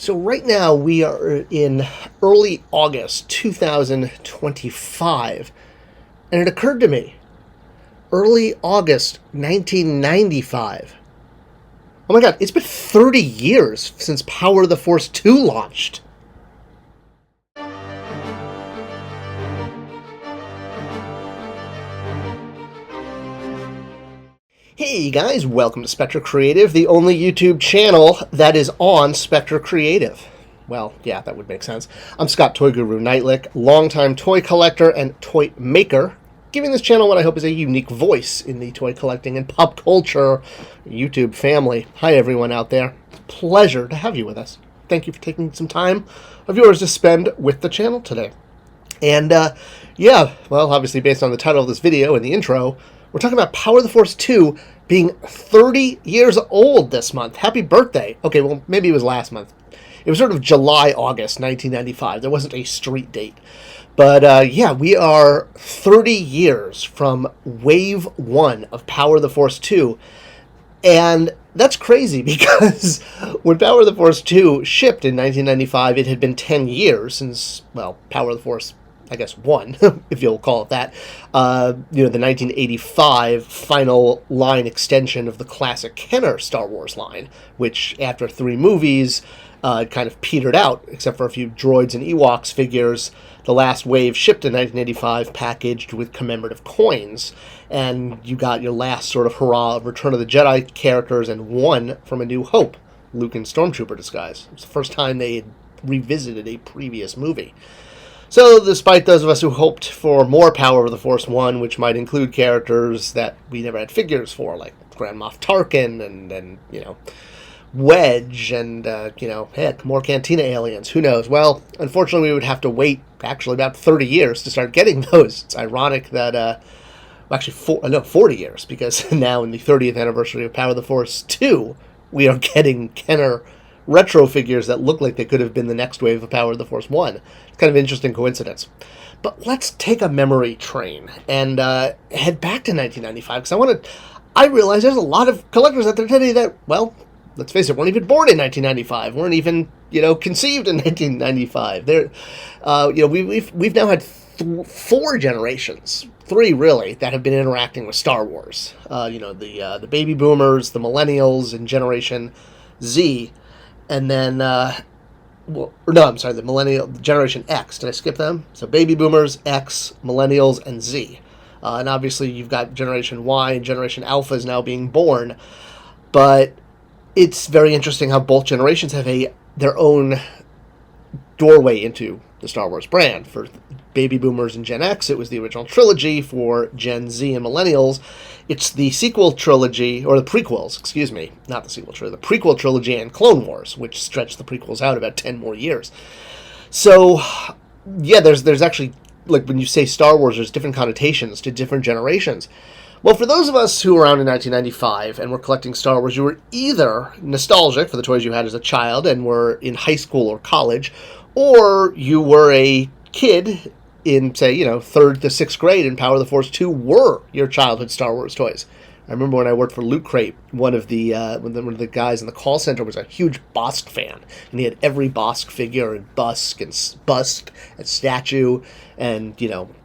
So right now we are in early August 2025, and it occurred to me, early August 1995. Oh my god, it's been 30 years since Power of the Force 2 launched. Hey guys, welcome to Spector Creative, the only YouTube channel that is on Spector Creative. Well, yeah, that would make sense. I'm Toy Guru Neitlich, longtime toy collector and toy maker, giving this channel what I hope is a unique voice in the toy collecting and pop culture YouTube family. Hi everyone out there. It's a pleasure to have you with us. Thank you for taking some time of yours to spend with the channel today. And yeah, well, obviously based on the title of this video and the intro, we're talking about Power of the Force 2 being 30 years old this month. Happy birthday. Okay, well, maybe it was last month. It was sort of July, August 1995. There wasn't a street date. But yeah, we are 30 years from Wave 1 of Power of the Force 2. And that's crazy because when Power of the Force 2 shipped in 1995, it had been 10 years since, well, Power of the Force, I guess, 1, if you'll call it that. The 1985 final line extension of the classic Kenner Star Wars line, which after 3 movies kind of petered out, except for a few droids and Ewoks figures. The last wave shipped in 1985 packaged with commemorative coins, and you got your last sort of hurrah of Return of the Jedi characters and one from A New Hope, Luke in Stormtrooper disguise. It was the first time they had revisited a previous movie. So, despite those of us who hoped for more Power of the Force 1, which might include characters that we never had figures for, like Grand Moff Tarkin and Wedge and, heck, more Cantina aliens. Who knows? Well, unfortunately, we would have to wait, actually, about 30 years to start getting those. It's ironic that, 40 years, because now in the 30th anniversary of Power of the Force 2, we are getting Kenner retro figures that look like they could have been the next wave of Power of the Force 1. It's kind of an interesting coincidence. But let's take a memory train and head back to 1995, because I realize there's a lot of collectors out there today that, well, let's face it, weren't even born in 1995, weren't even, conceived in 1995. We've now had 4 generations, 3 really, that have been interacting with Star Wars. The baby boomers, the millennials, and Generation Z. And then, the Generation X. Did I skip them? So baby boomers, X, millennials, and Z. And obviously you've got Generation Y and Generation Alpha is now being born. But it's very interesting how both generations have their own doorway into the Star Wars brand. For baby boomers and Gen X, it was the original trilogy. For Gen Z and millennials, it's the sequel trilogy, or the prequels, excuse me, not the sequel trilogy, the prequel trilogy and Clone Wars, which stretched the prequels out about 10 more years. So, yeah, there's actually, like, when you say Star Wars, there's different connotations to different generations. Well, for those of us who were around in 1995 and were collecting Star Wars, you were either nostalgic for the toys you had as a child and were in high school or college, or you were a kid in, say, 3rd to 6th grade, and Power of the Force 2 were your childhood Star Wars toys. I remember when I worked for Loot Crate, one of the guys in the call center was a huge Bosk fan, and he had every Bosk figure and bust and statue and,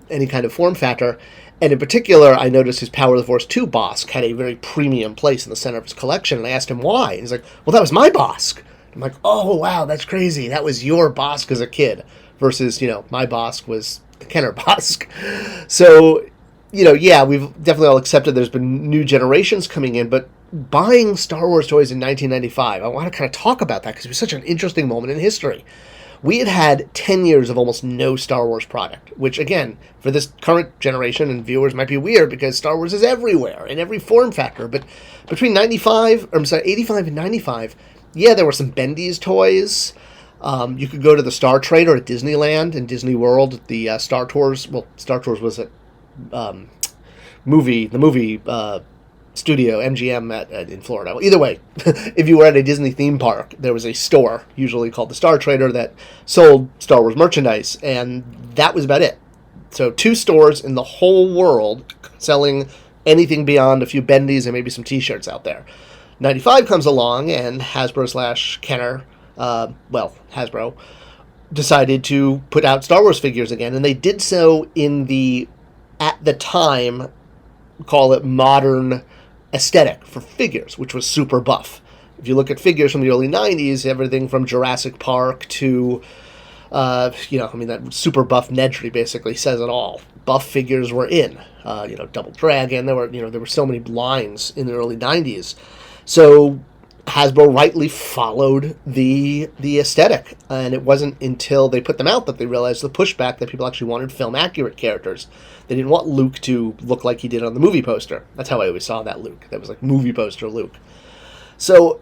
any kind of form factor. And in particular, I noticed his Power of the Force 2 Bosk had a very premium place in the center of his collection, and I asked him why. And he's like, well, that was my Bosk. I'm like, oh, wow, that's crazy. That was your Bosk as a kid versus, my Bosk was the Kenner Bosk. So, yeah, we've definitely all accepted there's been new generations coming in, but buying Star Wars toys in 1995, I want to kind of talk about that because it was such an interesting moment in history. We had 10 years of almost no Star Wars product, which, again, for this current generation and viewers might be weird because Star Wars is everywhere, in every form factor. But between 85 and 95, yeah, there were some Bendy's toys. You could go to the Star Trader at Disneyland and Disney World. The Star Tours, well, Star Tours was at the movie studio, MGM in Florida. Well, either way, if you were at a Disney theme park, there was a store, usually called the Star Trader, that sold Star Wars merchandise, and that was about it. So 2 stores in the whole world selling anything beyond a few Bendies and maybe some t-shirts out there. 95 comes along, and Hasbro / Kenner Hasbro, decided to put out Star Wars figures again, and they did so in the, at the time, call it modern aesthetic for figures, which was super buff. If you look at figures from the early 90s, everything from Jurassic Park to, that super buff Nedry basically says it all. Buff figures were in, Double Dragon. There were so many lines in the early 90s. So Hasbro rightly followed the aesthetic, and it wasn't until they put them out that they realized the pushback that people actually wanted film-accurate characters. They didn't want Luke to look like he did on the movie poster. That's how I always saw that Luke. That was like movie poster Luke. So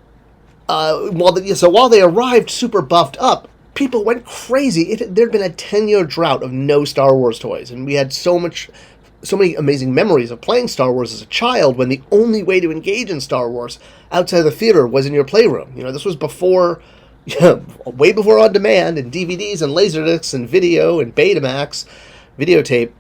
while they arrived super buffed up, people went crazy. There'd been a 10-year drought of no Star Wars toys, and we had so many amazing memories of playing Star Wars as a child when the only way to engage in Star Wars outside of the theater was in your playroom. This was before, way before on demand and DVDs and Laserdiscs and video and Betamax, videotape.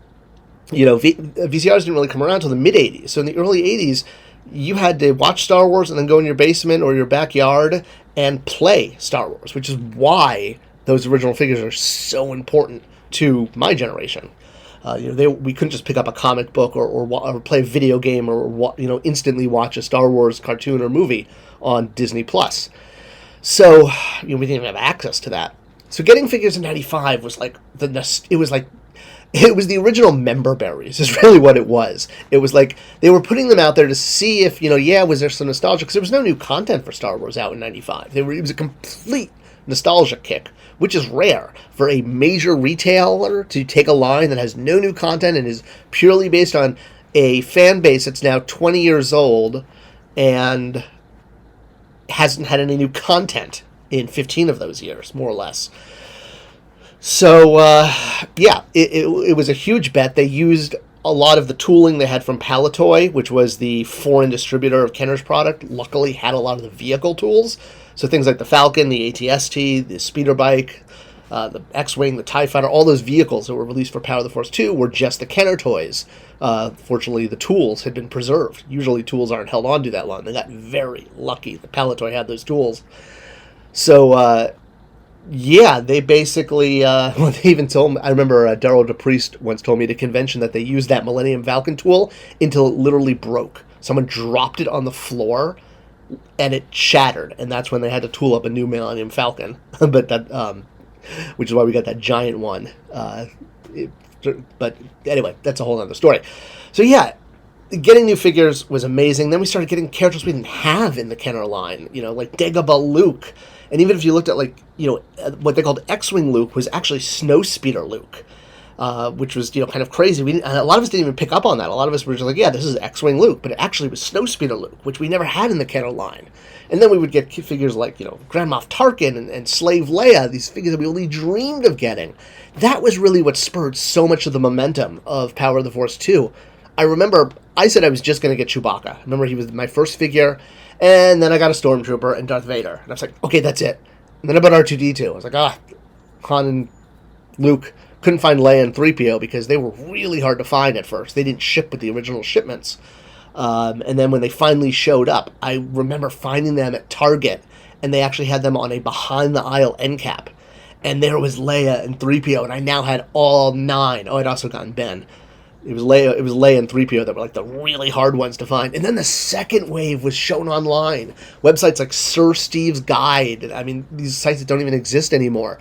VCRs didn't really come around until the mid-'80s. So in the early 80s, you had to watch Star Wars and then go in your basement or your backyard and play Star Wars, which is why those original figures are so important to my generation. We couldn't just pick up a comic book or play a video game or instantly watch a Star Wars cartoon or movie on Disney Plus. So we didn't even have access to that. So getting figures in '95 was like it was the original member berries is really what it was. It was like they were putting them out there to see if, was there some nostalgia? Because there was no new content for Star Wars out in '95. It was a complete nostalgia kick, which is rare for a major retailer to take a line that has no new content and is purely based on a fan base that's now 20 years old and hasn't had any new content in 15 of those years, more or less. So, it was a huge bet. They used a lot of the tooling they had from Palitoy, which was the foreign distributor of Kenner's product. Luckily, had a lot of the vehicle tools. So things like the Falcon, the AT-ST, the speeder bike, the X-Wing, the TIE Fighter, all those vehicles that were released for Power of the Force 2 were just the Kenner toys. Fortunately, the tools had been preserved. Usually tools aren't held on to that long. They got very lucky that Palitoy had those tools. So, they basically, they even told me, I remember Daryl DePriest once told me at a convention that they used that Millennium Falcon tool until it literally broke. Someone dropped it on the floor and it shattered, and that's when they had to tool up a new Millennium Falcon. But that, which is why we got that giant one. But anyway, that's a whole other story. So getting new figures was amazing. Then we started getting characters we didn't have in the Kenner line, like Dagobah Luke. And even if you looked at what they called X-Wing Luke was actually Snowspeeder Luke, which was kind of crazy. And a lot of us didn't even pick up on that. A lot of us were just like, this is X-Wing Luke, but it actually was Snowspeeder Luke, which we never had in the Kenner line. And then we would get figures like Grand Moff Tarkin and Slave Leia, these figures that we only dreamed of getting. That was really what spurred so much of the momentum of Power of the Force 2. I remember I said I was just going to get Chewbacca. I remember he was my first figure. And then I got a Stormtrooper and Darth Vader. And I was like, okay, that's it. And then I bought R2-D2. I was like, Han and Luke. Couldn't find Leia and 3PO because they were really hard to find at first. They didn't ship with the original shipments. And then when they finally showed up, I remember finding them at Target. And they actually had them on a behind-the-aisle end cap. And there was Leia and 3PO. And I now had all 9. Oh, I'd also gotten Ben. It was Leia and 3PO that were like the really hard ones to find. And then the second wave was shown online. Websites like Sir Steve's Guide. I mean, these sites that don't even exist anymore.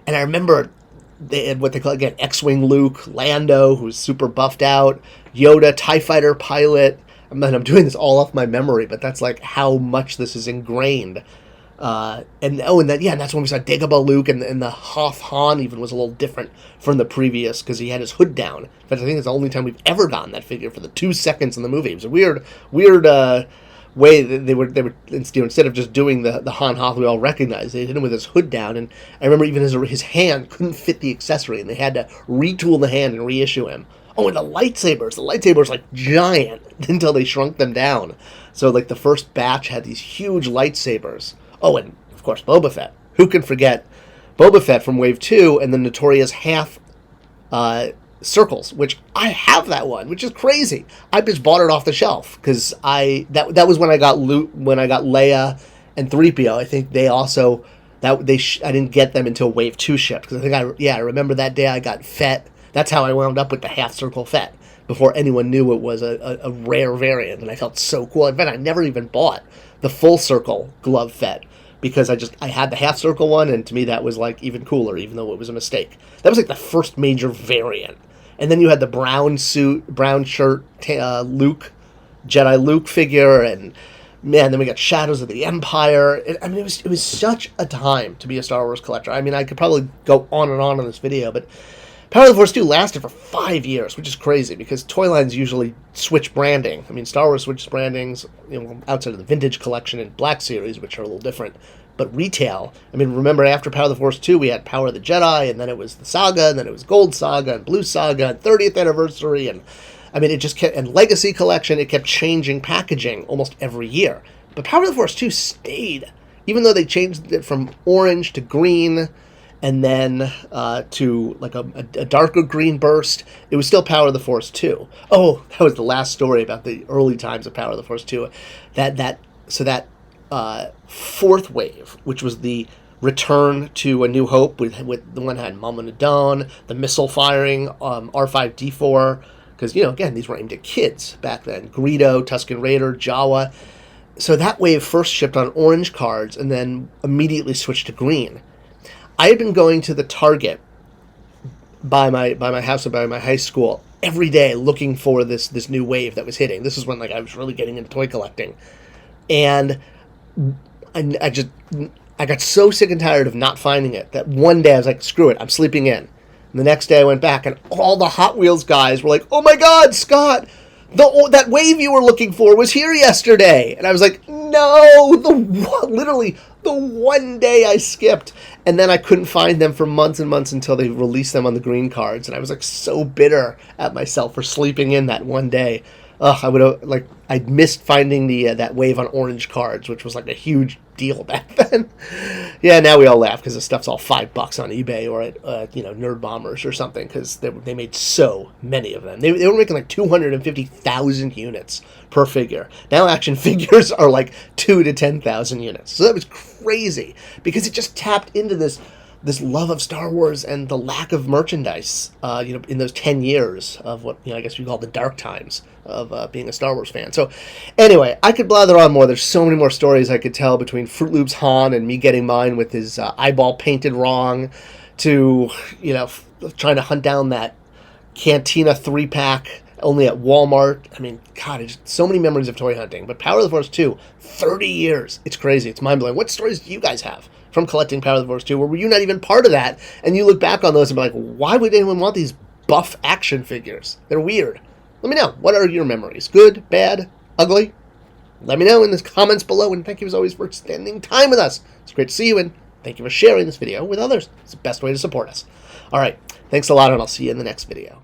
And I remember they had what they call, again, X-Wing Luke, Lando, who's super buffed out, Yoda, TIE Fighter pilot. I'm doing this all off my memory, but that's like how much this is ingrained. And that's when we saw Dagobah Luke, and the Hoth Han even was a little different from the previous because he had his hood down. In fact, I think it's the only time we've ever gotten that figure for the 2 seconds in the movie. It was a weird way that they were instead of just doing the Han Hoth we all recognized, they did him with his hood down. And I remember even his hand couldn't fit the accessory, and they had to retool the hand and reissue him. Oh, and the lightsabers like giant until they shrunk them down. So like the first batch had these huge lightsabers. Oh, and, of course, Boba Fett. Who can forget Boba Fett from Wave 2 and the notorious half circles, which I have that one, which is crazy. I just bought it off the shelf because that was when I got Leia and 3PO. I think they That I didn't get them until Wave 2 shipped, because I remember that day I got Fett. That's how I wound up with the half circle Fett, before anyone knew it was a rare variant, and I felt so cool. In fact, I never even bought the full circle glove Fett, because I had the half circle one, and to me that was like even cooler, even though it was a mistake. That was like the first major variant. And then you had the brown suit, brown shirt Luke, Jedi Luke figure, and man, then we got Shadows of the Empire. It was such a time to be a Star Wars collector. I mean, I could probably go on and on in this video, but Power of the Force 2 lasted for 5 years, which is crazy, because toy lines usually switch branding. I mean, Star Wars switches brandings, outside of the Vintage Collection and Black Series, which are a little different. But retail, I mean, remember after Power of the Force 2, we had Power of the Jedi, and then it was the Saga, and then it was Gold Saga, and Blue Saga, and 30th Anniversary, and I mean, it just kept, and Legacy Collection, it kept changing packaging almost every year. But Power of the Force 2 stayed, even though they changed it from orange to green, and then to like a darker green burst. It was still Power of the Force 2. Oh, that was the last story about the early times of Power of the Force 2. That fourth wave, which was the return to A New Hope, with the one that had Mama Nadone, the missile firing, R5-D4, because, again, these were aimed at kids back then. Greedo, Tusken Raider, Jawa. So that wave first shipped on orange cards and then immediately switched to green. I had been going to the Target by my house and by my high school every day looking for this new wave that was hitting. This is when I was really getting into toy collecting. And I got so sick and tired of not finding it that one day I was like, screw it, I'm sleeping in. And the next day I went back, and all the Hot Wheels guys were like, oh my God, Scott, that wave you were looking for was here yesterday. And I was like, no, literally the one day I skipped. And then I couldn't find them for months and months until they released them on the green cards. And I was like so bitter at myself for sleeping in that one day. I missed finding that wave on orange cards, which was like a huge deal back then. Yeah, now we all laugh because the stuff's all $5 on eBay or at Nerd Bombers or something, because they made so many of them. They were making like 250,000 units per figure. Now action figures are like 2 to 10,000 units. So that was crazy, because it just tapped into this love of Star Wars and the lack of merchandise, in those 10 years of what, I guess we call the dark times of being a Star Wars fan. So anyway, I could blather on more. There's so many more stories I could tell, between Fruit Loops Han and me getting mine with his eyeball painted wrong, to, trying to hunt down that Cantina 3-pack only at Walmart. I mean, God, it's so many memories of toy hunting. But Power of the Force 2, 30 years. It's crazy. It's mind-blowing. What stories do you guys have from collecting Power of the Force 2, or were you not even part of that, and you look back on those and be like, why would anyone want these buff action figures? They're weird. Let me know. What are your memories? Good, bad, ugly? Let me know in the comments below, and thank you as always for spending time with us. It's great to see you, and thank you for sharing this video with others. It's the best way to support us. All right, thanks a lot, and I'll see you in the next video.